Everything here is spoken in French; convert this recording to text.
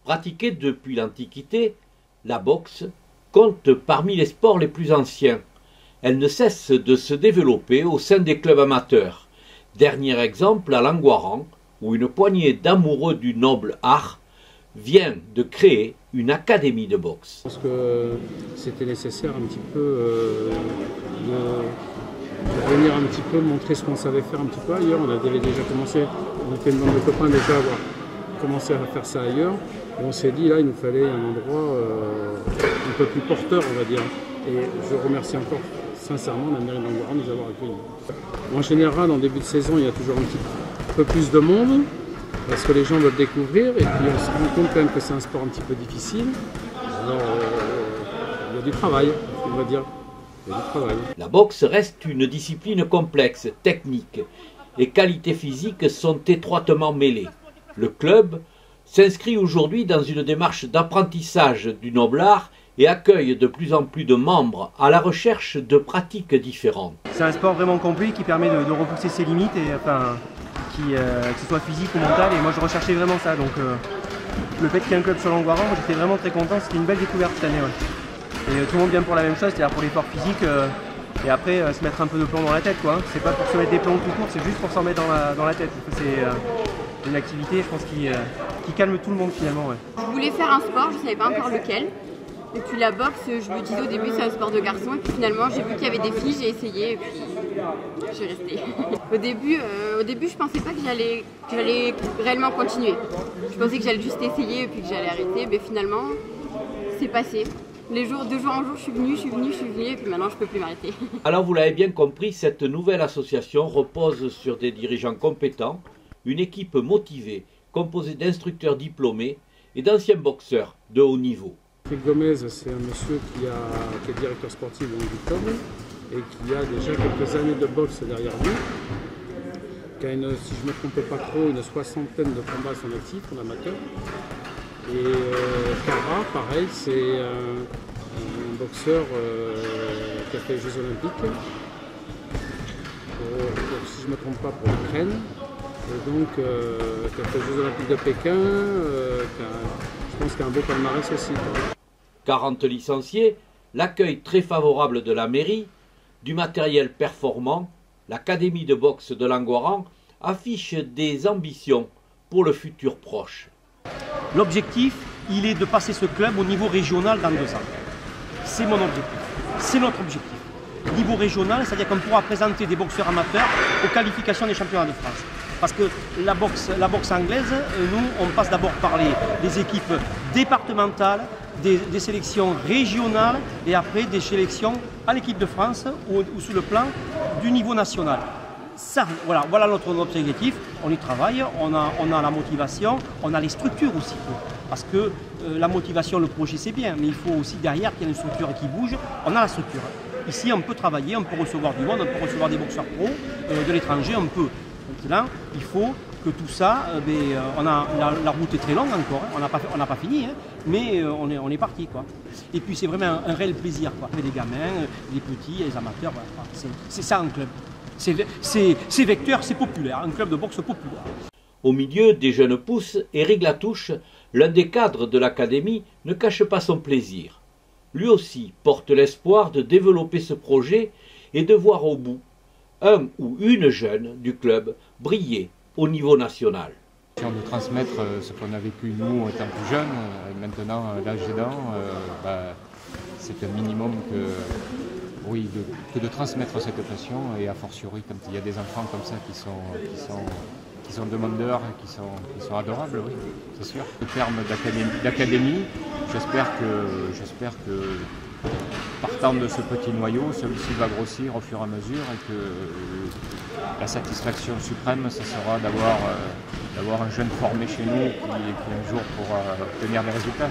Pratiquée depuis l'Antiquité, la boxe compte parmi les sports les plus anciens. Elle ne cesse de se développer au sein des clubs amateurs. Dernier exemple à Langoiran, où une poignée d'amoureux du noble art vient de créer une académie de boxe. Je pense que c'était nécessaire un petit peu de venir un petit peu montrer ce qu'on savait faire un petit peu ailleurs. On avait déjà commencé, on était une bande de copains déjà à avoir commencé à faire ça ailleurs. Et on s'est dit là il nous fallait un endroit un peu plus porteur on va dire. Et je remercie encore sincèrement la mairie de Langoiran de nous avoir accueillis. En général en début de saison il y a toujours un petit peu plus de monde parce que les gens veulent découvrir et puis on se rend compte quand même que c'est un sport un petit peu difficile. Alors il y a du travail on va dire. Il y a du travail. La boxe reste une discipline complexe, technique et qualité physique sont étroitement mêlées. Le club s'inscrit aujourd'hui dans une démarche d'apprentissage du noble art et accueille de plus en plus de membres à la recherche de pratiques différentes. C'est un sport vraiment complet qui permet de repousser ses limites, et, enfin, que ce soit physique ou mental, et moi je recherchais vraiment ça. Donc le fait qu'il y ait un club sur Langoiran, j'étais vraiment très content, c'était une belle découverte cette année. Ouais. Et tout le monde vient pour la même chose, c'est-à-dire pour l'effort physique et après se mettre un peu de plomb dans la tête. C'est pas pour se mettre des plombs tout court, c'est juste pour s'en mettre dans la tête. C'est une activité, je pense, qui calme tout le monde finalement. Ouais. Je voulais faire un sport, je ne savais pas encore lequel. Et puis la boxe, je me disais au début c'est un sport de garçon. Et puis finalement j'ai vu qu'il y avait des filles, j'ai essayé et puis j'ai resté. Au début je pensais pas que j'allais réellement continuer. Je pensais que j'allais juste essayer et puis que j'allais arrêter. Mais finalement c'est passé. De jour en jour je suis venue et puis maintenant je ne peux plus m'arrêter. Alors vous l'avez bien compris, cette nouvelle association repose sur des dirigeants compétents, une équipe motivée, composée d'instructeurs diplômés et d'anciens boxeurs de haut niveau. Philippe Gomez, c'est un monsieur qui est directeur sportif du club et qui a déjà quelques années de boxe derrière lui, qui a si je ne me trompe pas trop, une soixantaine de combats à son actif en amateur. Et Cara, pareil, c'est un boxeur qui a fait les Jeux Olympiques, si je ne me trompe pas pour l'Ukraine. Et donc, qui a fait les Jeux Olympiques de Pékin, je pense qu'il y a un beau palmarès aussi. 40 licenciés, l'accueil très favorable de la mairie, du matériel performant, l'académie de boxe de Langoiran affiche des ambitions pour le futur proche. L'objectif, il est de passer ce club au niveau régional dans 2 ans. C'est mon objectif, c'est notre objectif. Niveau régional, c'est-à-dire qu'on pourra présenter des boxeurs amateurs aux qualifications des championnats de France. Parce que la boxe anglaise, nous, on passe d'abord par les équipes départementales, des sélections régionales et après des sélections à l'équipe de France ou sous le plan du niveau national. Ça, voilà notre objectif, on y travaille, on a la motivation, on a les structures aussi. Parce que la motivation, le projet c'est bien, mais il faut aussi derrière qu'il y ait une structure qui bouge, on a la structure. Ici on peut travailler, on peut recevoir du monde, on peut recevoir des boxeurs pro, de l'étranger, on peut. Maintenant, il faut que tout ça, la route est très longue encore, on n'a pas fini, mais on est parti. Et puis c'est vraiment un réel plaisir. Les gamins, les petits, les amateurs, c'est ça un club. C'est vecteur, c'est populaire, un club de boxe populaire. Au milieu des jeunes pousses, Éric Latouche, l'un des cadres de l'académie, ne cache pas son plaisir. Lui aussi porte l'espoir de développer ce projet et de voir au bout un ou une jeune du club briller au niveau national. De transmettre ce qu'on a vécu nous étant plus jeunes, maintenant l'âge aidant, c'est un minimum que de transmettre cette passion, et a fortiori quand il y a des enfants comme ça qui sont demandeurs, qui sont adorables, oui, c'est sûr. Au terme d'académie, j'espère que partant de ce petit noyau, celui-ci va grossir au fur et à mesure et que la satisfaction suprême, ce sera d'avoir un jeune formé chez nous qui un jour pourra obtenir des résultats.